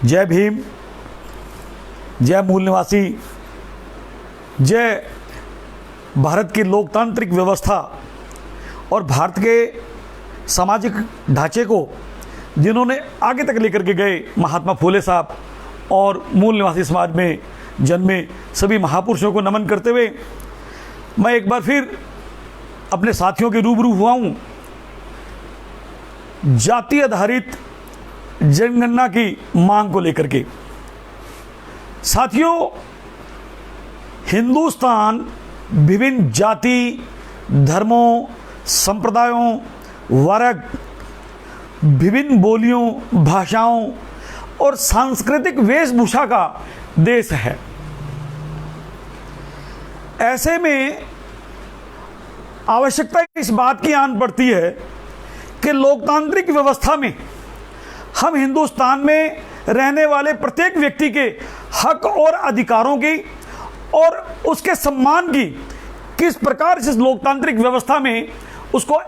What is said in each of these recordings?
जय भीम, जय मूल निवासी, जय भारत की लोकतांत्रिक व्यवस्था और भारत के सामाजिक ढांचे को जिन्होंने आगे तक लेकर के गए महात्मा फुले साहब और मूल निवासी समाज में जन्मे सभी महापुरुषों को नमन करते हुए मैं एक बार फिर अपने साथियों के रूबरू हुआ हूँ जाति आधारित जनगणना की मांग को लेकर के। साथियों, हिंदुस्तान विभिन्न जाति, धर्मों, संप्रदायों, वर्ग, विभिन्न बोलियों, भाषाओं और सांस्कृतिक वेशभूषा का देश है। ऐसे में आवश्यकता इस बात की आन पड़ती है कि लोकतांत्रिक व्यवस्था में हम हिंदुस्तान में रहने वाले प्रत्येक व्यक्ति के हक और अधिकारों की और उसके सम्मान की किस प्रकार से इस लोकतांत्रिक व्यवस्था में उसको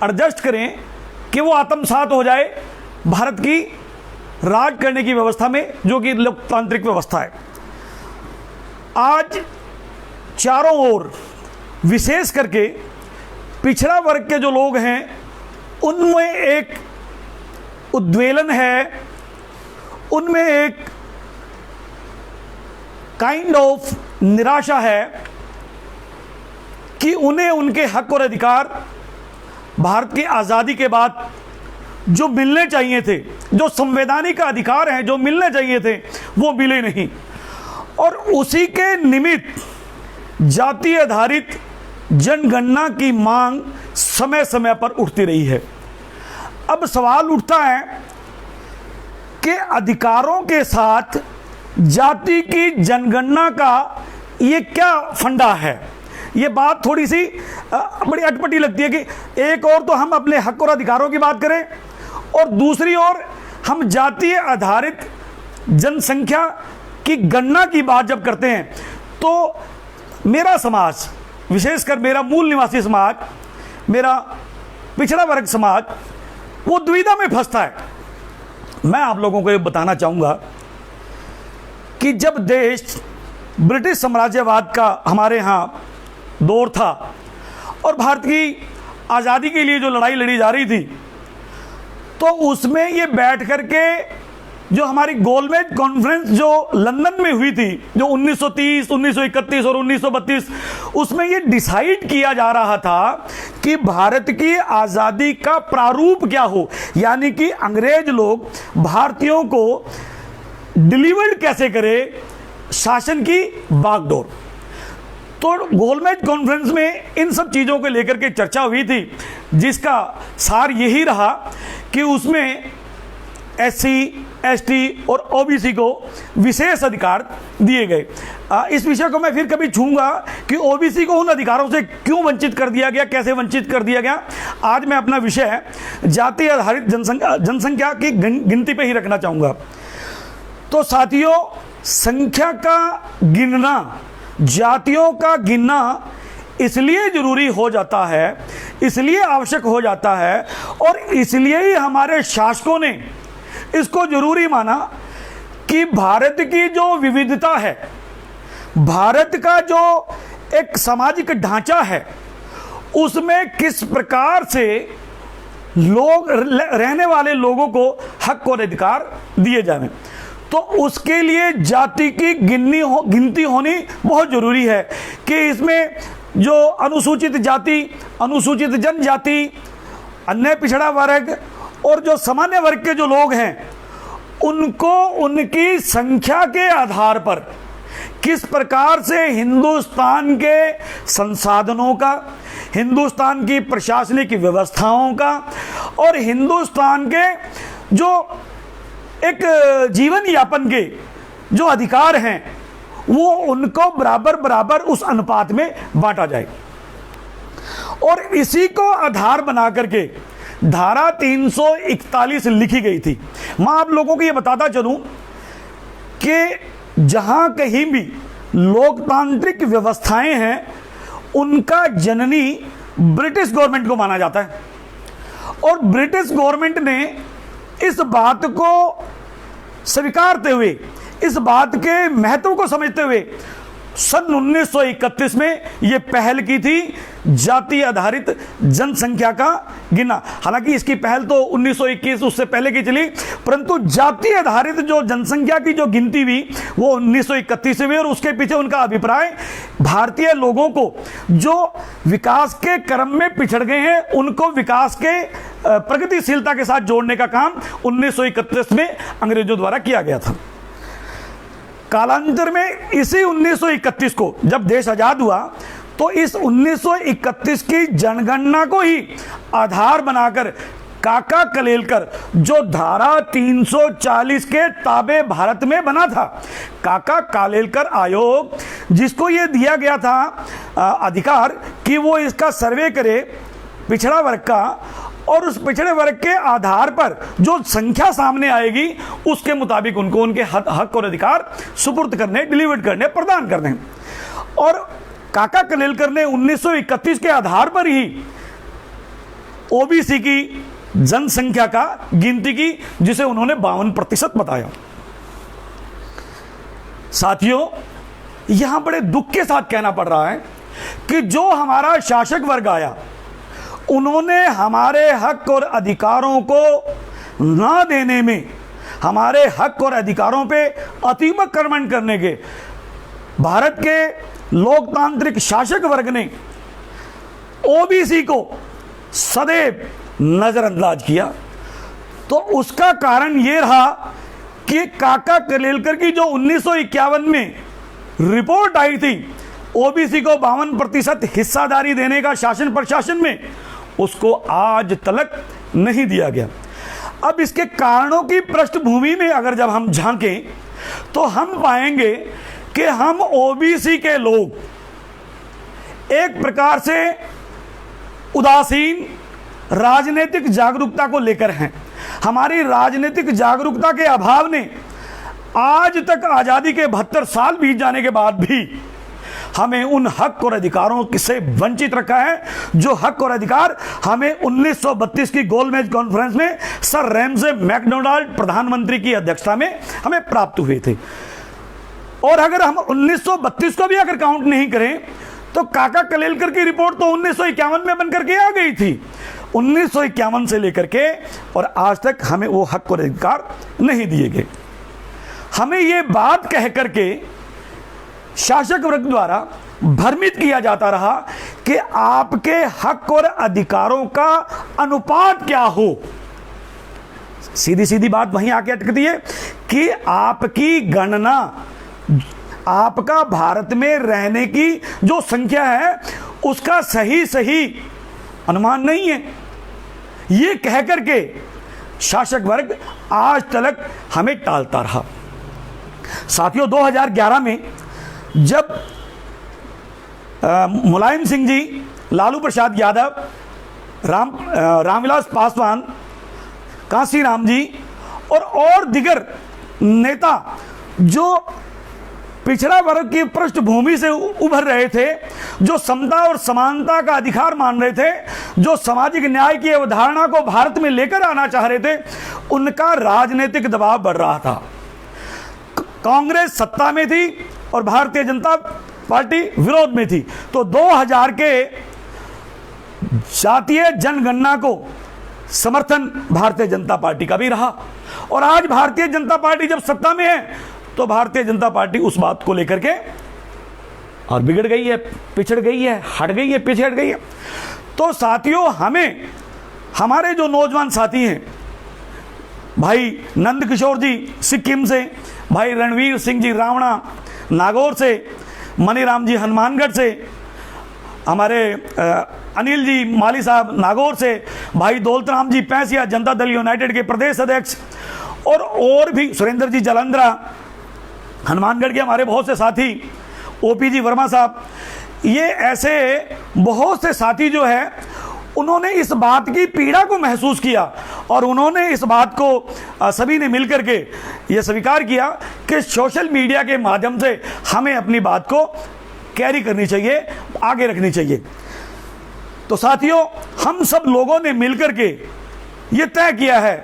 एडजस्ट करें कि वो आत्मसात हो जाए भारत की राज करने की व्यवस्था में, जो कि लोकतांत्रिक व्यवस्था है। आज चारों ओर विशेष करके पिछड़ा वर्ग के जो लोग हैं उनमें एक उद्वेलन है, उनमें एक काइंड ऑफ निराशा है कि उन्हें उनके हक और अधिकार भारत की आज़ादी के बाद जो मिलने चाहिए थे, जो संवैधानिक अधिकार हैं जो मिलने चाहिए थे, वो मिले नहीं। और उसी के निमित्त जाति आधारित जनगणना की मांग समय समय पर उठती रही है। अब सवाल उठता है कि अधिकारों के साथ जाति की जनगणना का ये क्या फंडा है। ये बात थोड़ी सी बड़ी अटपटी लगती है कि एक और तो हम अपने हक और अधिकारों की बात करें और दूसरी ओर हम जातीय आधारित जनसंख्या की गणना की बात जब करते हैं तो मेरा समाज, विशेषकर मेरा मूल निवासी समाज, मेरा पिछड़ा वर्ग समाज, वो दुविधा में फंसता है। मैं आप लोगों को ये बताना चाहूँगा कि जब देश ब्रिटिश साम्राज्यवाद का हमारे यहाँ दौर था और भारत की आज़ादी के लिए जो लड़ाई लड़ी जा रही थी, तो उसमें ये बैठ कर के जो हमारी गोलमेज कॉन्फ्रेंस जो लंदन में हुई थी, जो 1930, 1931 और 1932, उसमें ये डिसाइड किया जा रहा था कि भारत की आज़ादी का प्रारूप क्या हो, यानी कि अंग्रेज लोग भारतीयों को डिलीवर्ड कैसे करें शासन की बागडोर। तो गोलमेज कॉन्फ्रेंस में इन सब चीज़ों को लेकर के चर्चा हुई थी, जिसका सार यही रहा कि उसमें SC, ST और OBC को विशेष अधिकार दिए गए। इस विषय को मैं फिर कभी छूंगा कि OBC को उन अधिकारों से क्यों वंचित कर दिया गया, कैसे वंचित कर दिया गया। आज मैं अपना विषय जाति आधारित जनसंख्या की गिनती पे ही रखना चाहूँगा। तो साथियों, संख्या का गिनना, जातियों का गिनना इसलिए जरूरी हो जाता है, इसलिए आवश्यक हो जाता है और इसलिए ही हमारे शासकों ने इसको जरूरी माना कि भारत की जो विविधता है, भारत का जो एक सामाजिक ढांचा है, उसमें किस प्रकार से लोग रहने वाले लोगों को हक और अधिकार दिए जाएं। तो उसके लिए जाति की गिनती होनी बहुत जरूरी है कि इसमें जो अनुसूचित जाति, अनुसूचित जनजाति, अन्य पिछड़ा वर्ग और जो सामान्य वर्ग के जो लोग हैं, उनको उनकी संख्या के आधार पर किस प्रकार से हिंदुस्तान के संसाधनों का, हिंदुस्तान की प्रशासनिक व्यवस्थाओं का और हिंदुस्तान के जो एक जीवन यापन के जो अधिकार हैं, वो उनको बराबर बराबर उस अनुपात में बांटा जाए। और इसी को आधार बना करके धारा 341 लिखी गई थी। मैं आप लोगों को ये बताता चलूं कि जहां कहीं भी लोकतांत्रिक व्यवस्थाएं हैं, उनका जननी ब्रिटिश गवर्नमेंट को माना जाता है। और ब्रिटिश गवर्नमेंट ने इस बात को स्वीकारते हुए, इस बात के महत्व को समझते हुए सन 1931 में यह पहल की थी जाति आधारित जनसंख्या का गिनना। हालांकि इसकी पहल तो 1921 उससे पहले की चली, परंतु जाति आधारित जो जनसंख्या की जो गिनती हुई वो 1931 में हुई। और उसके पीछे उनका अभिप्राय भारतीय लोगों को जो विकास के क्रम में पिछड़ गए हैं उनको विकास के प्रगतिशीलता के साथ जोड़ने का काम 1931 में अंग्रेजों द्वारा किया गया था। कालांतर में इसी 1931 को जब देश आजाद हुआ तो इस 1931 की जनगणना को ही आधार बनाकर काका कलेलकर जो धारा 340 के ताबे भारत में बना था, काका कालेलकर आयोग, जिसको यह दिया गया था अधिकार कि वो इसका सर्वे करे पिछड़ा वर्ग का, और उस पिछड़े वर्ग के आधार पर जो संख्या सामने आएगी उसके मुताबिक उनको उनके हक और अधिकार सुपुर्द करने, डिलीवर्ड करने, प्रदान करने। और काका कलेलकर ने 1931 के आधार पर ही ओबीसी की जनसंख्या का गिनती की, जिसे उन्होंने 52% बताया। साथियों, यहां बड़े दुख के साथ कहना पड़ रहा है कि जो हमारा शासक वर्ग आया उन्होंने हमारे हक और अधिकारों को ना देने में, हमारे हक और अधिकारों पे अतिक्रमण करने के भारत के लोकतांत्रिक शासक वर्ग ने ओबीसी को सदैव नजरअंदाज किया। तो उसका कारण यह रहा कि काका कलेलकर की जो 1951 में रिपोर्ट आई थी ओबीसी को 52% हिस्सादारी देने का शासन प्रशासन में, उसको आज तक नहीं दिया गया। अब इसके कारणों की पृष्ठभूमि में अगर जब हम झांकें तो हम पाएंगे कि हम ओबीसी के लोग एक प्रकार से उदासीन राजनीतिक जागरूकता को लेकर हैं। हमारी राजनीतिक जागरूकता के अभाव ने आज तक आजादी के 72 साल बीत जाने के बाद भी हमें उन हक और अधिकारों से वंचित रखा है जो हक और अधिकार हमें 1932 की गोलमेज कॉन्फ्रेंस में सर रैमसे मैकडोनाल्ड प्रधानमंत्री की अध्यक्षता में हमें प्राप्त हुए थे। और अगर हम 1932 को भी अगर काउंट नहीं करें तो काका कलेलकर की रिपोर्ट तो 1951 में बनकर के आ गई थी। 1951 से लेकर के और आज तक हमें वो हक और अधिकार नहीं दिए गए। हमें ये बात कह करके शासक वर्ग द्वारा भ्रमित किया जाता रहा कि आपके हक और अधिकारों का अनुपात क्या हो। सीधी सीधी बात वहीं आके अटकती है कि आपकी गणना, आपका भारत में रहने की जो संख्या है उसका सही सही अनुमान नहीं है। ये कह करके शासक वर्ग आज तक हमें टालता रहा। साथियों, 2011 में जब मुलायम सिंह जी, लालू प्रसाद यादव, रामविलास पासवान, कांसीराम जी और दिगर नेता जो पिछड़ा वर्ग की पृष्ठभूमि से उभर रहे थे, जो समता और समानता का अधिकार मान रहे थे, जो सामाजिक न्याय की अवधारणा को भारत में लेकर आना चाह रहे थे, उनका राजनीतिक दबाव बढ़ रहा था। कांग्रेस सत्ता में थी और भारतीय जनता पार्टी विरोध में थी। तो 2000 के जातीय जनगणना को समर्थन भारतीय जनता पार्टी का भी रहा। और आज भारतीय जनता पार्टी जब सत्ता में है तो भारतीय जनता पार्टी उस बात को लेकर के और बिगड़ गई है, पिछड़ गई है, हट गई है, पीछे हट गई है। तो साथियों, हमें हमारे जो नौजवान साथी हैं, भाई नंद किशोर जी सिक्किम से, भाई रणवीर सिंह जी रावणा नागौर से, मनीराम जी हनुमानगढ़ से, हमारे अनिल जी माली साहब नागौर से, भाई दौलतराम जी पैंसिया जनता दल यूनाइटेड के प्रदेश अध्यक्ष, और भी सुरेंद्र जी जलंधरा हनुमानगढ़ के हमारे बहुत से साथी, ओपी जी वर्मा साहब, ये ऐसे बहुत से साथी जो है उन्होंने इस बात की पीड़ा को महसूस किया और उन्होंने इस बात को सभी ने मिलकर के ये स्वीकार किया कि सोशल मीडिया के माध्यम से हमें अपनी बात को कैरी करनी चाहिए, आगे रखनी चाहिए। तो साथियों, हम सब लोगों ने मिलकर के ये तय किया है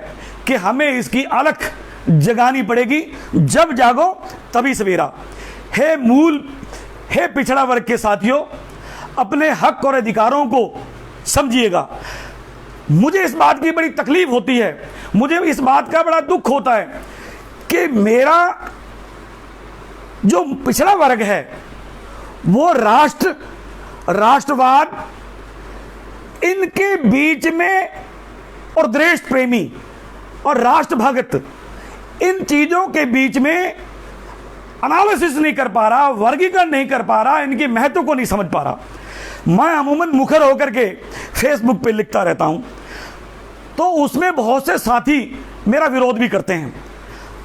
कि हमें इसकी अलख जगानी पड़ेगी, जब जागो तभी सवेरा। हे पिछड़ा वर्ग के साथियों, अपने हक और अधिकारों को समझिएगा। मुझे इस बात की बड़ी तकलीफ होती है, मुझे इस बात का बड़ा दुख होता है कि मेरा जो पिछड़ा वर्ग है वो राष्ट्रवाद इनके बीच में, और देश प्रेमी और राष्ट्रभक्त इन चीजों के बीच में एनालिसिस नहीं कर पा रहा, वर्गीकरण नहीं कर पा रहा, इनके महत्व को नहीं समझ पा रहा। मैं अमूमन मुखर होकर के फेसबुक पे लिखता रहता हूं, तो उसमें बहुत से साथी मेरा विरोध भी करते हैं,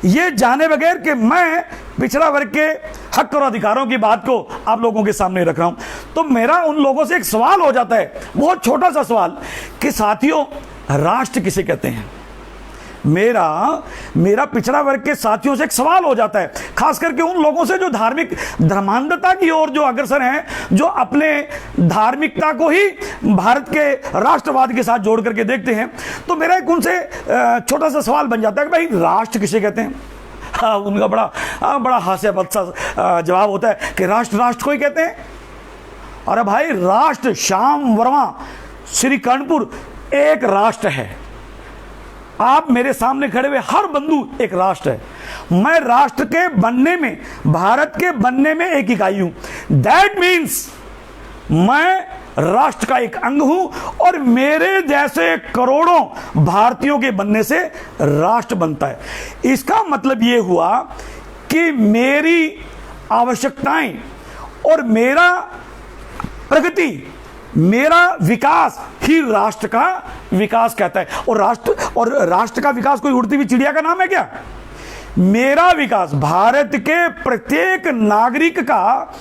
ये जाने बगैर कि मैं पिछड़ा वर्ग के हक और अधिकारों की बात को आप लोगों के सामने रख रहा हूं। तो मेरा उन लोगों से एक सवाल हो जाता है, बहुत छोटा सा सवाल, कि साथियों राष्ट्र किसे कहते हैं। मेरा पिछड़ा वर्ग के साथियों से एक सवाल हो जाता है, खास करके उन लोगों से जो धार्मिक धर्मांधता की ओर जो अग्रसर हैं, जो अपने धार्मिकता को ही भारत के राष्ट्रवाद के साथ जोड़ करके देखते हैं। तो मेरा एक उनसे छोटा सा सवाल बन जाता है कि भाई राष्ट्र किसे कहते हैं। हाँ, उनका बड़ा हास्यास्पद सा जवाब होता है कि राष्ट्र को ही कहते हैं। अरे भाई, राष्ट्र श्याम वर्मा श्री कर्णपुर एक राष्ट्र है। आप मेरे सामने खड़े हुए हर बंधु एक राष्ट्र है। मैं राष्ट्र के बनने में, भारत के बनने में एक इकाई हूं। दैट मीन्स मैं राष्ट्र का एक अंग हूं, और मेरे जैसे करोड़ों भारतीयों के बनने से राष्ट्र बनता है। इसका मतलब यह हुआ कि मेरी आवश्यकताएं और मेरा प्रगति, मेरा विकास ही राष्ट्र का विकास कहता है। और राष्ट्र का विकास कोई उड़ती हुई चिड़िया का नाम है क्या? मेरा विकास, भारत के प्रत्येक नागरिक का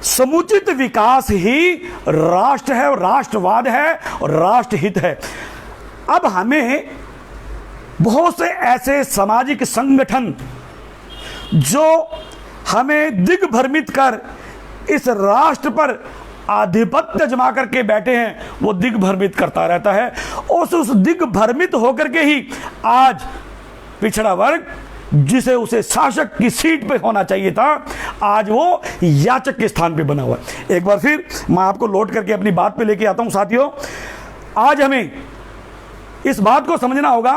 समुचित विकास ही राष्ट्र है, और राष्ट्रवाद है, और राष्ट्रहित है। अब हमें बहुत से ऐसे सामाजिक संगठन जो हमें दिग्भ्रमित कर इस राष्ट्र पर आधिपत्य जमा करके बैठे हैं, वो दिग्भ्रमित करता रहता है। उस दिग्भ्रमित होकर के ही आज पिछड़ा वर्ग, जिसे उसे शासक की सीट पे होना चाहिए था, आज वो याचक के स्थान पे बना हुआ है। एक बार फिर मैं आपको लौट करके अपनी बात पे लेके आता हूं। साथियों, आज हमें इस बात को समझना होगा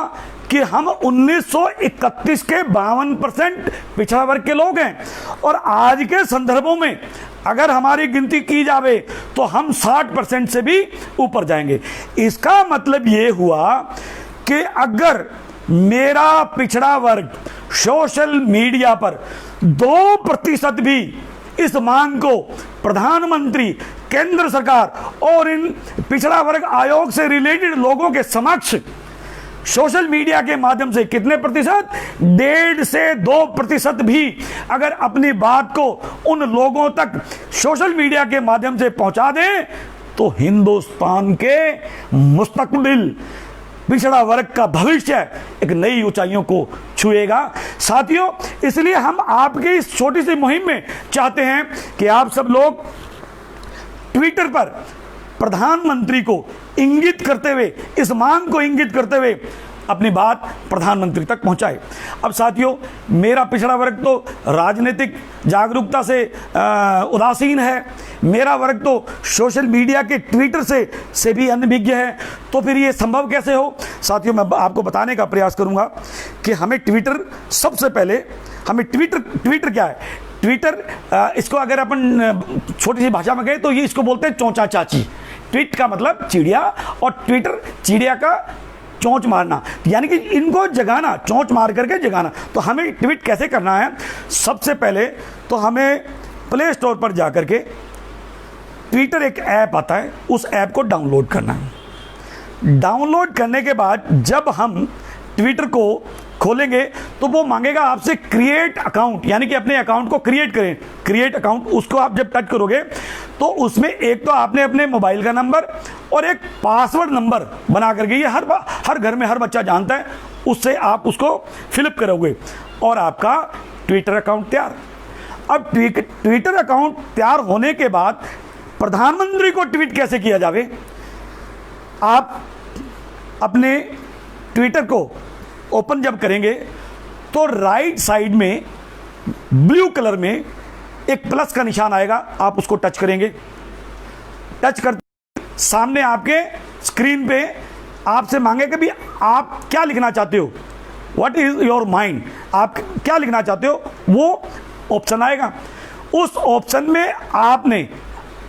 कि हम 1931 के 52% पिछड़ा वर्ग के लोग हैं, और आज के संदर्भों में अगर हमारी गिनती की जावे तो हम 60% से भी ऊपर जाएंगे। इसका मतलब यह हुआ कि अगर मेरा पिछड़ा वर्ग सोशल मीडिया पर 2% भी इस मांग को प्रधानमंत्री, केंद्र सरकार और इन पिछड़ा वर्ग आयोग से रिलेटेड लोगों के समक्ष सोशल मीडिया के माध्यम से कितने प्रतिशत, 1.5 से 2% भी अगर अपनी बात को उन लोगों तक सोशल मीडिया के माध्यम से पहुंचा दें, तो हिंदुस्तान के मुस्तकबिल, पिछड़ा वर्ग का भविष्य एक नई ऊंचाइयों को छुएगा। साथियों, इसलिए हम आपकी इस छोटी सी मुहिम में चाहते हैं कि आप सब लोग ट्विटर पर प्रधानमंत्री को इंगित करते हुए, इस मांग को इंगित करते हुए अपनी बात प्रधानमंत्री तक पहुंचाए। अब साथियों, मेरा पिछड़ा वर्ग तो राजनीतिक जागरूकता से उदासीन है, मेरा वर्ग तो सोशल मीडिया के ट्विटर से भी अनभिज्ञ है। तो फिर ये संभव कैसे हो? साथियों, मैं आपको बताने का प्रयास करूंगा कि हमें ट्विटर, सबसे पहले हमें ट्विटर क्या है? ट्विटर, इसको अगर अपन छोटी सी भाषा में कहें तो ये इसको बोलते हैं चौंचा चाची। ट्वीट का मतलब चिड़िया, और ट्विटर चिड़िया का चोंच मारना, यानी कि इनको जगाना, चोंच मार करके जगाना। तो हमें ट्वीट कैसे करना है? सबसे पहले तो हमें प्ले स्टोर पर जाकर के ट्विटर एक ऐप आता है, उस ऐप को डाउनलोड करना है। डाउनलोड करने के बाद जब हम ट्विटर को खोलेंगे तो वो मांगेगा आपसे क्रिएट अकाउंट, यानी कि अपने अकाउंट को क्रिएट करें। क्रिएट अकाउंट, उसको आप जब टच करोगे तो उसमें एक तो आपने अपने मोबाइल का नंबर और एक पासवर्ड नंबर बना करके, ये हर घर में हर बच्चा जानता है, उससे आप उसको फिलअप करोगे और आपका ट्विटर अकाउंट तैयार। अब ट्विटर अकाउंट तैयार होने के बाद प्रधानमंत्री को ट्वीट कैसे किया जावे? आप अपने ट्विटर को ओपन जब करेंगे तो राइट साइड में ब्लू कलर में एक प्लस का निशान आएगा, आप उसको टच करेंगे। टच करते सामने आपके स्क्रीन पे आपसे मांगेगा भी आप क्या लिखना चाहते हो, व्हाट इज योर माइंड, आप क्या लिखना चाहते हो, वो ऑप्शन आएगा। उस ऑप्शन में आपने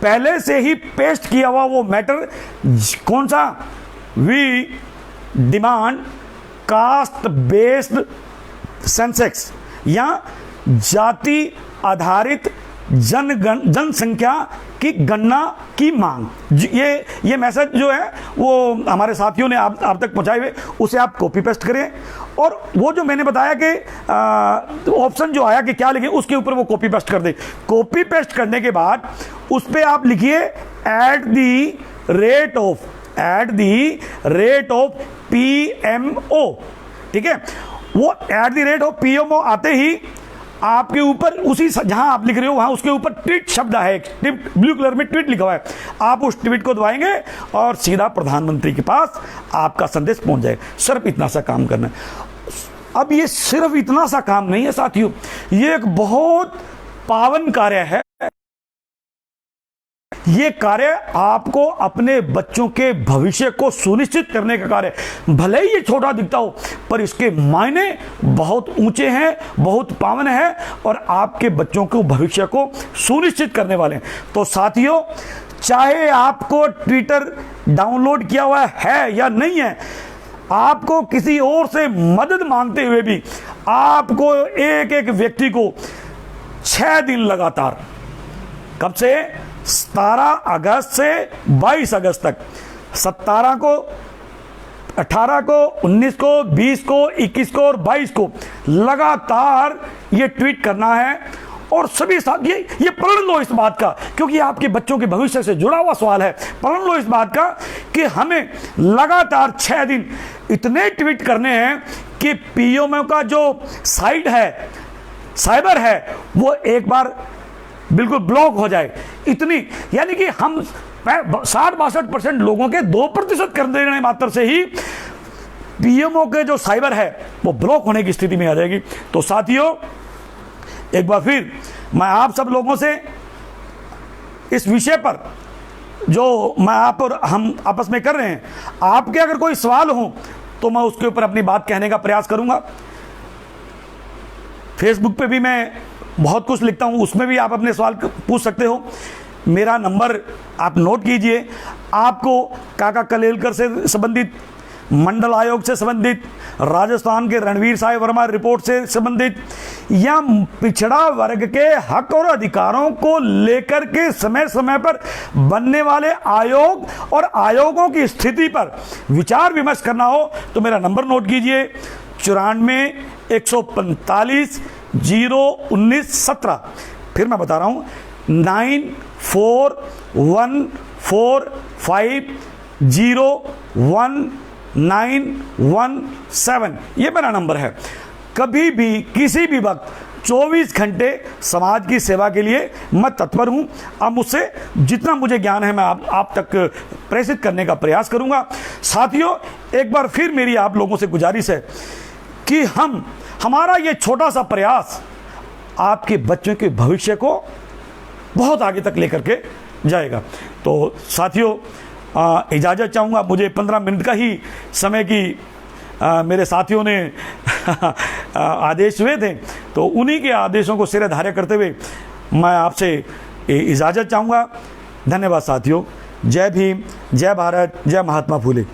पहले से ही पेस्ट किया हुआ वो मैटर कौन सा, we demand caste based census या जाति आधारित जनसंख्या की गणना की मांग। ये मैसेज जो है वो हमारे साथियों ने आप तक पहुंचाए हुए, उसे आप कॉपी पेस्ट करें और वो जो मैंने बताया कि ऑप्शन जो आया कि क्या लिखें, उसके ऊपर वो कॉपी पेस्ट कर दें। कॉपी पेस्ट करने के बाद उस पर आप लिखिए at the rate of PMO, ठीक है। वो at the rate of PMO आते ही आपके ऊपर उसी जहां आप लिख रहे हो वहां उसके ऊपर ट्वीट शब्द है, ट्वीट ब्लू कलर में ट्वीट लिखा हुआ है, आप उस ट्वीट को दबाएंगे और सीधा प्रधानमंत्री के पास आपका संदेश पहुंच जाएगा। सिर्फ इतना सा काम करना है। अब ये सिर्फ इतना सा काम नहीं है साथियों, ये एक बहुत पावन कार्य है। ये कार्य आपको अपने बच्चों के भविष्य को सुनिश्चित करने का कार्य, भले ही ये छोटा दिखता हो पर इसके मायने बहुत ऊंचे हैं, बहुत पावन है और आपके बच्चों को भविष्य को सुनिश्चित करने वाले हैं। तो साथियों, चाहे आपको ट्विटर डाउनलोड किया हुआ है या नहीं है, आपको किसी और से मदद मांगते हुए भी आपको एक एक व्यक्ति को 6 दिन लगातार, कब से 17 अगस्त से 22 अगस्त तक, 17 को, 18 को, 19 को, 20 को, 21 को और 22 को लगातार ये ट्वीट करना है। और सभी साथ ये पढ़ लो इस बात का, क्योंकि आपके बच्चों के भविष्य से जुड़ा हुआ सवाल है। पढ़ लो इस बात का कि हमें लगातार 6 दिन इतने ट्वीट करने हैं कि PMO का जो साइट है, साइबर है, वो एक बार बिल्कुल ब्लॉक हो जाए। इतनी, यानी कि हम 60-62% लोगों के 2% कर देने मात्र से ही PMO के जो साइबर है वो ब्लॉक होने की स्थिति में आ जाएगी। तो साथियों, एक बार फिर मैं आप सब लोगों से इस विषय पर जो मैं आप और हम आपस में कर रहे हैं, आपके अगर कोई सवाल हो तो मैं उसके ऊपर अपनी बात कहने का प्रयास करूंगा। फेसबुक पे भी मैं बहुत कुछ लिखता हूं, उसमें भी आप अपने सवाल पूछ सकते हो। मेरा नंबर आप नोट कीजिए। आपको काका कलेलकर से संबंधित, मंडल आयोग से संबंधित, राजस्थान के रणवीर साहेब वर्मा रिपोर्ट से संबंधित या पिछड़ा वर्ग के हक और अधिकारों को लेकर के समय समय पर बनने वाले आयोग और आयोगों की स्थिति पर विचार विमर्श करना हो तो मेरा नंबर नोट कीजिए 94-145-019-17। फिर मैं बता रहा हूं 94-145-01917, ये मेरा नंबर है। कभी भी किसी भी वक्त 24 घंटे समाज की सेवा के लिए मैं तत्पर हूं। अब मुझसे जितना मुझे ज्ञान है मैं आप तक प्रेषित करने का प्रयास करूंगा। साथियों, एक बार फिर मेरी आप लोगों से गुजारिश है कि हमारा ये छोटा सा प्रयास आपके बच्चों के भविष्य को बहुत आगे तक लेकर के जाएगा। तो साथियों, इजाज़त चाहूँगा। मुझे 15 मिनट का ही समय की मेरे साथियों ने आदेश हुए थे, तो उन्हीं के आदेशों को सिरे धार्य करते हुए मैं आपसे इजाज़त चाहूँगा। धन्यवाद साथियों। जय भीम, जय भारत, जय महात्मा फूले।